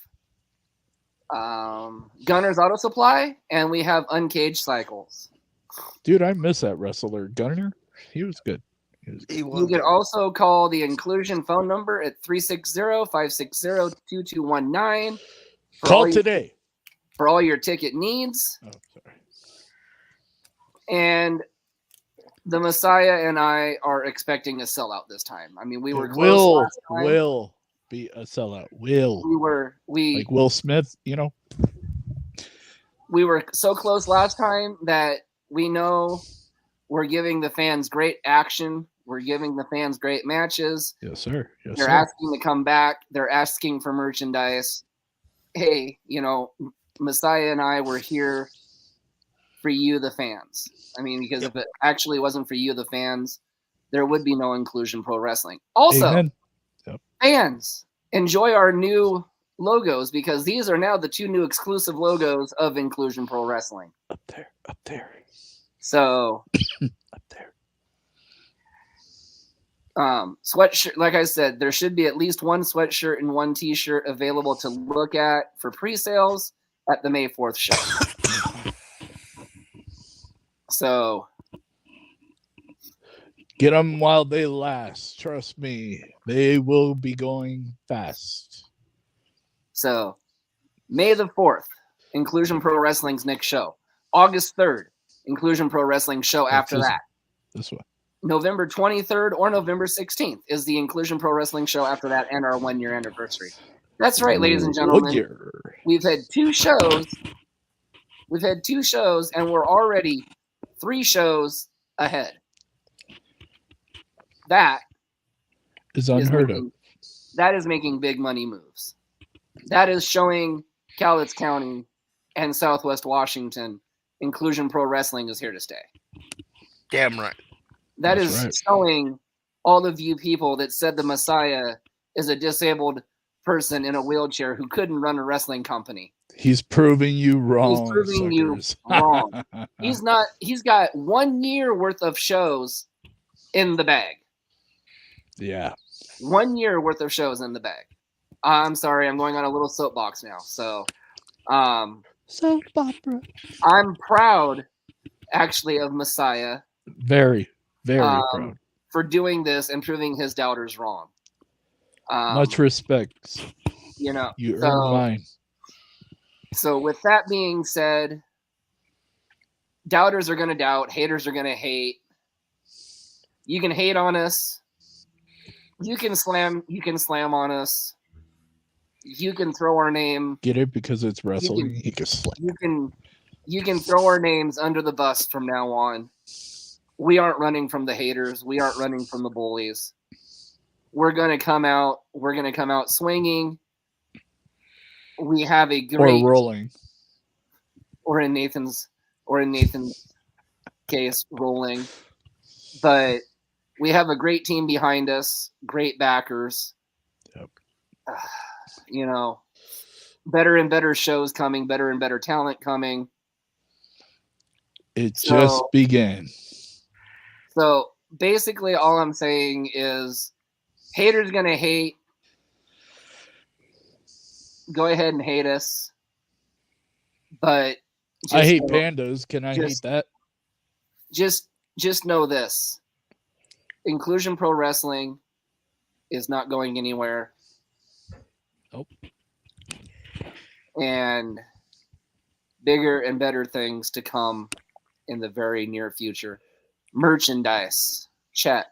S1: Gunner's Auto Supply, and we have Uncaged Cycles.
S3: Dude, I miss that wrestler. Gunner, he was good. He was good.
S2: He
S1: You
S2: was
S1: can also call the Inclusion phone number at 360-560-2219.
S3: Call today.
S1: For all your ticket needs.
S3: Oh, sorry.
S1: And the Messiah and I are expecting a sellout this time. I mean, we were
S3: It
S1: close last time.
S3: will be a sellout. Will.
S1: We
S3: Like Will Smith, you know?
S1: we were so close last time that we know we're giving the fans great action. We're giving the fans great matches.
S3: Yes, sir. Yes,
S1: They're
S3: sir.
S1: asking to come back. They're asking for merchandise. Hey, Messiah and I were here for you, the fans. I mean, because if it actually wasn't for you, the fans, there would be no Inclusion Pro Wrestling. Also,
S3: Amen.
S1: fans, enjoy our new logos because these are now the 2 new exclusive logos of Inclusion Pro Wrestling.
S3: Up there.
S1: So,
S3: Up there.
S1: sweatshirt, like I said, there should be at least one sweatshirt and one t-shirt available to look at for pre-sales at the May 4th show. So,
S3: Get them while they last. Trust me. They will be going fast.
S1: May the 4th, Inclusion Pro Wrestling's next show. August 3rd, Inclusion Pro Wrestling show after
S3: This-
S1: that.
S3: This one.
S1: November 23rd or November 16th is the Inclusion Pro Wrestling show after that and our 1 year anniversary. That's right, ladies and gentlemen. We've had 2 shows. We've had 2 shows, and we're already 3 shows ahead. That
S3: is unheard of.
S1: That is making big money moves. That is showing Cowlitz County and Southwest Washington Inclusion Pro Wrestling is here to stay.
S2: Damn right.
S1: That
S3: That's
S1: is
S3: right.
S1: showing all of you people that said the Messiah is a disabled person in a wheelchair who couldn't run a wrestling company.
S3: He's proving you wrong.
S1: He's proving you
S3: suckers.
S1: wrong. He's got 1 year worth of shows in the bag.
S3: Yeah.
S1: 1 year worth of shows in the bag. I'm sorry, I'm going on a little soapbox now. So,
S3: Soap opera.
S1: I'm proud, actually, of Messiah
S3: Very, very proud.
S1: for doing this and proving his doubters wrong.
S3: Much respect.
S1: You know,
S3: You earned mine.
S1: So with that being said, doubters are going to doubt, haters are going to hate. You can hate on us. You can slam on us. You can throw our name.
S3: Get it because it's wrestling. He can slap.
S1: You can throw our names under the bus from now on. We aren't running from the haters. We aren't running from the bullies. We're going to come out. We're going to come out swinging. We have a great
S3: Or rolling.
S1: or in Nathan's case, rolling. But we have a great team behind us, great backers.
S3: Yep.
S1: You know, better and better shows coming, better and better talent coming.
S3: It just began.
S1: So basically all I'm saying is haters gonna hate. Go ahead and hate us. But
S3: I hate pandas. Can I hate that?
S1: Just know this. Inclusion Pro Wrestling is not going anywhere.
S3: Nope.
S1: And bigger and better things to come in the very near future. Merchandise, check.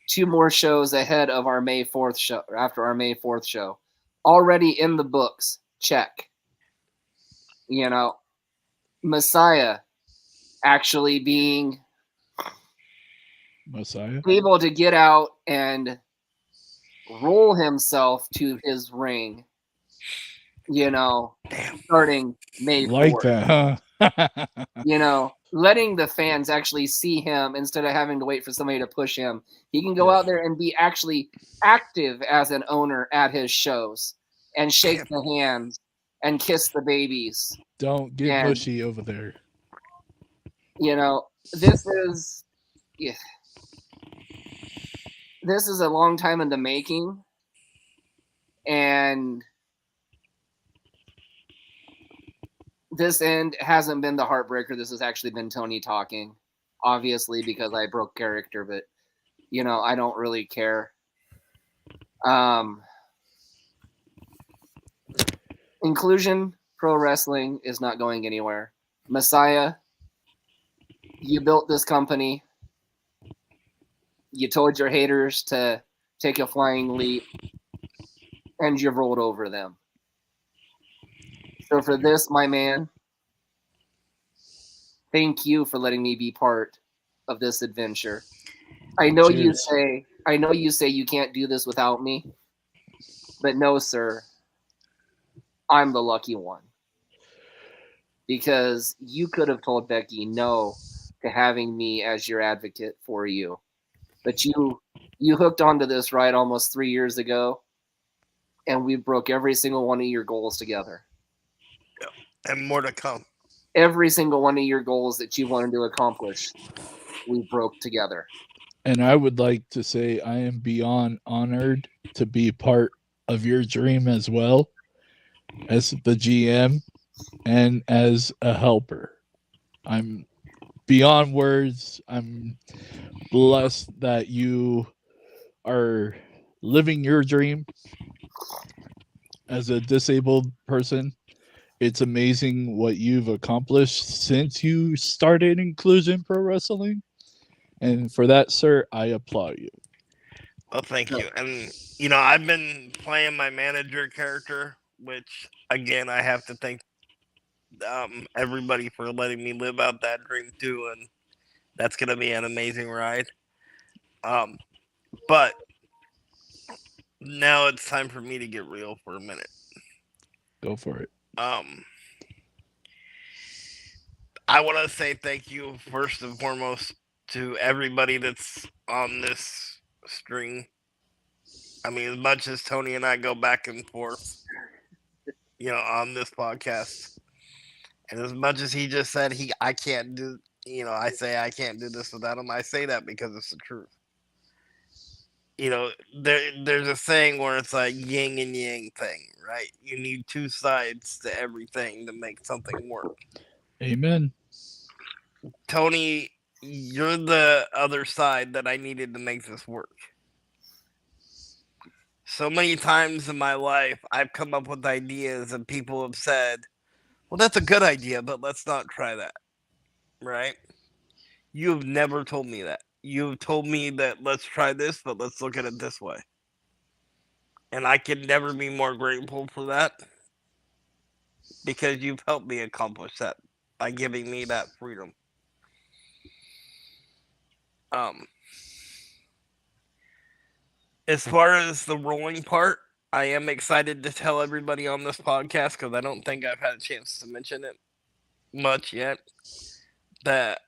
S1: 2 more shows ahead of our May 4th show, after our May 4th show. Already in the books, check. You know, Messiah actually being
S3: Messiah.
S1: able to get out and roll himself to his ring, you know, starting May 4th.
S3: Like that, huh?
S1: You know, letting the fans actually see him instead of having to wait for somebody to push him. He can go out there and be actually active as an owner at his shows and shake the hands and kiss the babies.
S3: Don't get mushy over there.
S1: You know, this is a long time in the making, and this end hasn't been the heartbreaker. This has actually been Tony talking, obviously, because I broke character, but, you know, I don't really care. Inclusion Pro Wrestling is not going anywhere. Messiah, you built this company. You told your haters to take a flying leap, and you've rolled over them. So for this, my man, thank you for letting me be part of this adventure. I know you say you can't do this without me, but no, sir. I'm the lucky one. Because you could have told Becky no to having me as your advocate for you. But you hooked onto this ride almost 3 years ago, and we broke every single one of your goals together.
S2: And more to come.
S1: Every single one of your goals that you wanted to accomplish, we broke together.
S3: And I would like to say I am beyond honored to be part of your dream as well, as the GM and as a helper. I'm beyond words. I'm blessed that you are living your dream as a disabled person. It's amazing what you've accomplished since you started Inclusion Pro Wrestling. And for that, sir, I applaud you.
S2: Well, thank you. And, I've been playing my manager character, which, again, I have to thank everybody for letting me live out that dream, too. And that's going to be an amazing ride. But now it's time for me to get real for a minute.
S3: Go for it.
S2: I want to say thank you, first and foremost, to everybody that's on this string. I mean, as much as Tony and I go back and forth, on this podcast, and as much as he just said I can't do, I say I can't do this without him. I say that because it's the truth. There's a saying where it's like yin and yang thing, right? You need two sides to everything to make something work.
S3: Amen.
S2: Tony, you're the other side that I needed to make this work. So many times in my life, I've come up with ideas and people have said, well, that's a good idea, but let's not try that. Right? You have never told me that. You've told me that let's try this, but let's look at it this way. And I can never be more grateful for that, because you've helped me accomplish that by giving me that freedom. As far as the rolling part, I am excited to tell everybody on this podcast, because I don't think I've had a chance to mention it much yet, that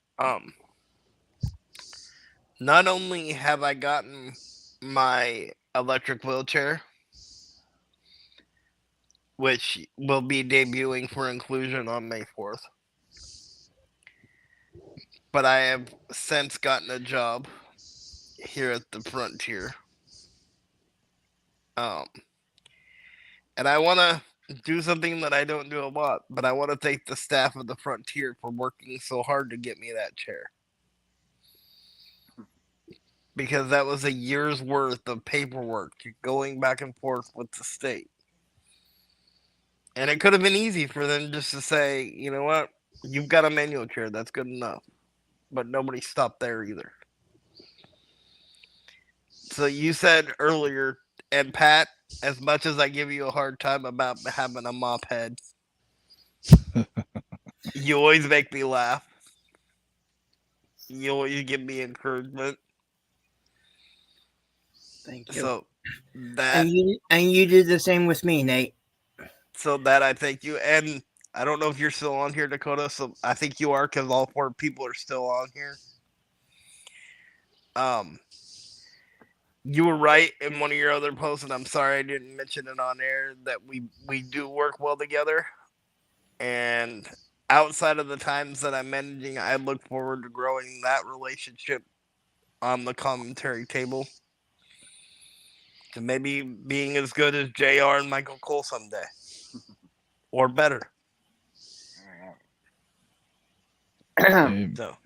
S2: not only have I gotten my electric wheelchair, which will be debuting for inclusion on May 4th, but I have since gotten a job here at the Frontier. And I want to do something that I don't do a lot, but I want to thank the staff of the Frontier for working so hard to get me that chair. Because that was a year's worth of paperwork going back and forth with the state. And it could have been easy for them just to say, you know what, you've got a manual chair, that's good enough. But nobody stopped there either. So you said earlier, and Pat, as much as I give you a hard time about having a mop head, you always make me laugh. You always give me encouragement.
S4: Thank you.
S2: So that
S4: and you do the same with me, Nate.
S2: So that I thank you. And I don't know if you're still on here, Dakota. So I think you are, because all 4 people are still on here. You were right in one of your other posts, and I'm sorry I didn't mention it on air, that we do work well together. And outside of the times that I'm managing, I look forward to growing that relationship on the commentary table to maybe being as good as JR and Michael Cole someday, or better. So.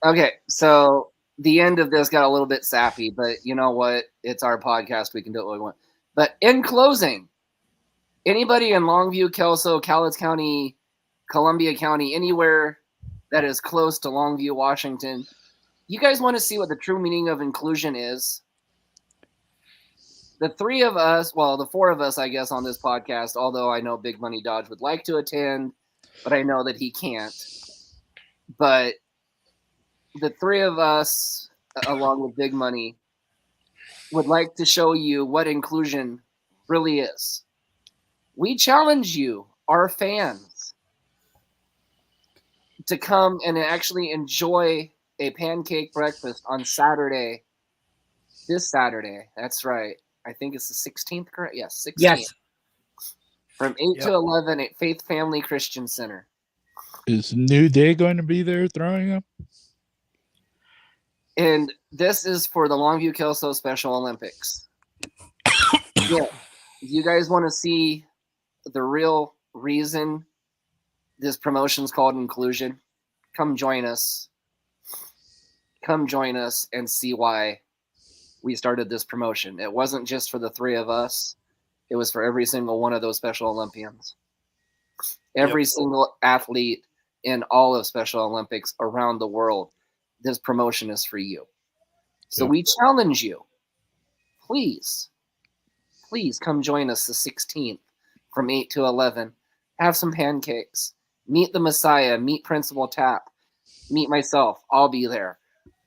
S1: Okay, so the end of this got a little bit sappy, but you know what? It's our podcast. We can do what we want. But in closing, anybody in Longview, Kelso, Cowlitz County, Columbia County, anywhere that is close to Longview, Washington, you guys want to see what the true meaning of inclusion is? The 3 of us, well, the 4 of us, I guess, on this podcast, although I know Big Money Dodge would like to attend, but I know that he can't. But the 3 of us, along with Big Money, would like to show you what inclusion really is. We challenge you, our fans, to come and actually enjoy a pancake breakfast on Saturday. This Saturday, that's right. I think it's the 16th, correct? Yes, 16th.
S4: Yes.
S1: From 8 to 11 at Faith Family Christian Center.
S3: Is New Day going to be there throwing up?
S1: And this is for the Longview Kelso Special Olympics. Yeah. If you guys want to see the real reason this promotion's called inclusion, come join us. Come join us and see why we started this promotion. It wasn't just for the 3 of us. It was for every single one of those Special Olympians. Every single athlete in all of Special Olympics around the world. This promotion is for you. So
S3: Yep.
S1: we challenge you. Please come join us the 16th from 8 to 11. Have some pancakes. Meet the Messiah. Meet Principal Tap. Meet myself. I'll be there.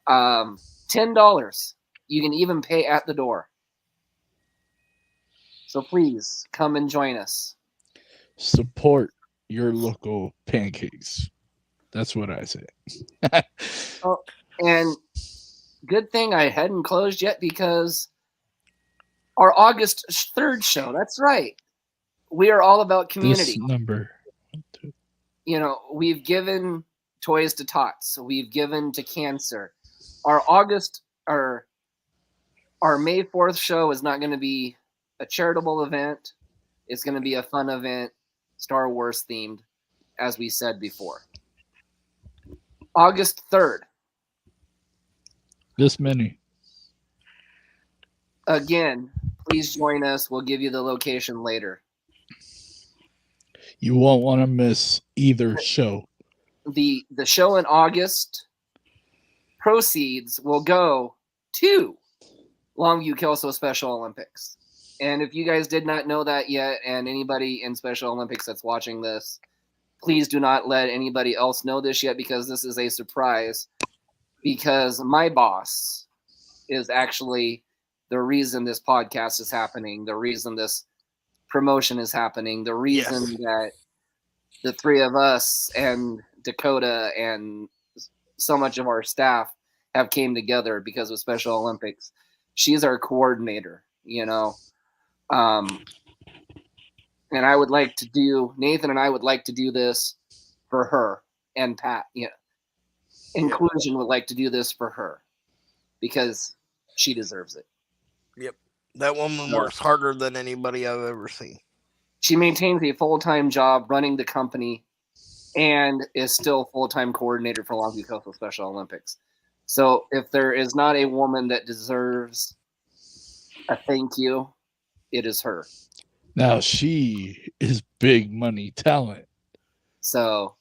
S1: $10. You can even pay at the door. So please come and join us.
S3: Support your local pancakes. That's what I say.
S1: And good thing I hadn't closed yet, because our August 3rd show, that's right. We are all about community.
S3: This number.
S1: You know, we've given toys to tots. We've given to cancer. Our May 4th show is not going to be a charitable event. It's going to be a fun event, Star Wars themed, as we said before. August 3rd.
S3: This many.
S1: Again, please join us. We'll give you the location later.
S3: You won't want to miss either show.
S1: The show in August, proceeds will go to Longview Kelso Special Olympics. And if you guys did not know that yet, and anybody in Special Olympics that's watching this, please do not let anybody else know this yet, because this is a surprise. Because my boss is actually the reason this podcast is happening, the reason this promotion is happening, the reason that the three of us and Dakota and so much of our staff have came together because of Special Olympics. She's our coordinator, you know. And I would like to do, Nathan and I would like to do this for her, and Pat, Inclusion would like to do this for her because she deserves it.
S2: Yep. That woman works harder than anybody I've ever seen.
S1: She maintains a full-time job running the company and is still full-time coordinator for Longview Coastal Special Olympics. So if there is not a woman that deserves a thank you, it is her.
S3: Now she is big money talent.
S1: So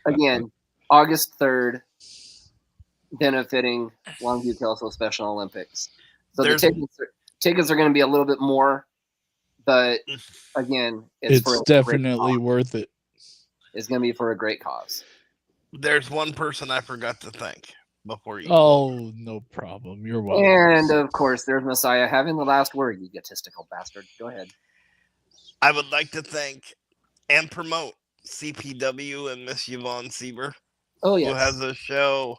S1: again, August 3rd, benefiting Longview Kelso Special Olympics. So the tickets are going to be a little bit more, but again,
S3: it's definitely worth it.
S1: It's going to be for a great cause.
S2: There's one person I forgot to thank before you.
S3: Oh, no problem. You're welcome.
S1: And of course, there's Messiah having the last word, you egotistical bastard. Go ahead.
S2: I would like to thank and promote CPW and Miss Yvonne Sieber,
S1: Oh, yes.
S2: who has a show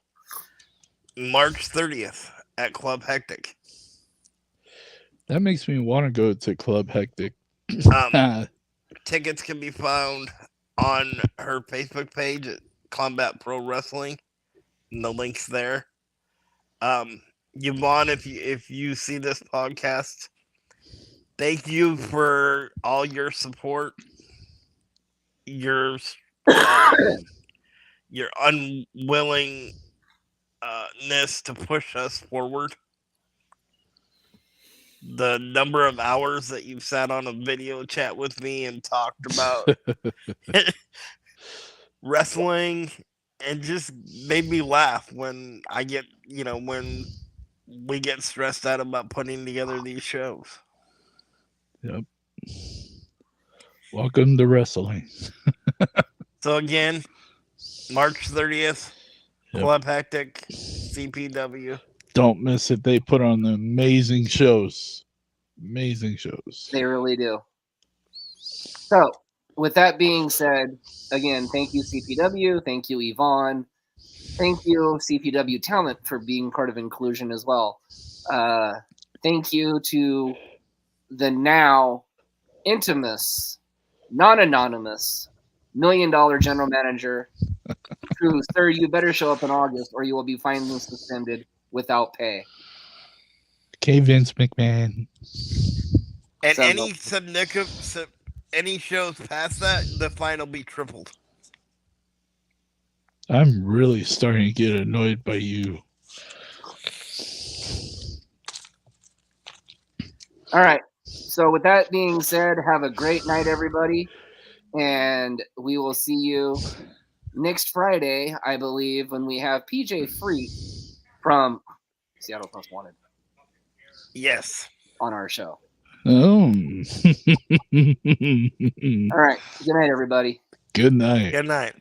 S2: March 30th at Club Hectic.
S3: That makes me want to go to Club Hectic.
S2: Tickets can be found on her Facebook page at Combat Pro Wrestling. And the link's there. Yvonne, if you see this podcast, thank you for all your support, your unwillingness to push us forward. The number of hours that you've sat on a video chat with me and talked about wrestling, and just made me laugh when I get, when we get stressed out about putting together these shows.
S3: Yep. Welcome to wrestling.
S2: So again, March 30th,
S3: Yep.
S2: Club Hectic, CPW.
S3: Don't miss it. They put on amazing shows. Amazing shows.
S1: They really do. So, with that being said, again, thank you, CPW. Thank you, Yvonne. Thank you, CPW Talent, for being part of inclusion as well. Thank you to the now infamous, non-anonymous, $1 million general manager who, sir, you better show up in August or you will be finally suspended without pay.
S3: Okay, Vince McMahon.
S2: And
S1: So-
S2: any shows past that, the fine will be tripled.
S3: I'm really starting to get annoyed by you.
S1: All right. So with that being said, have a great night, everybody. And we will see you next Friday, I believe, when we have PJ Freak from Seattle Most Wanted
S2: Yes.
S1: on our show.
S3: Oh.
S1: All right. Good night, everybody.
S3: Good night.
S2: Good night.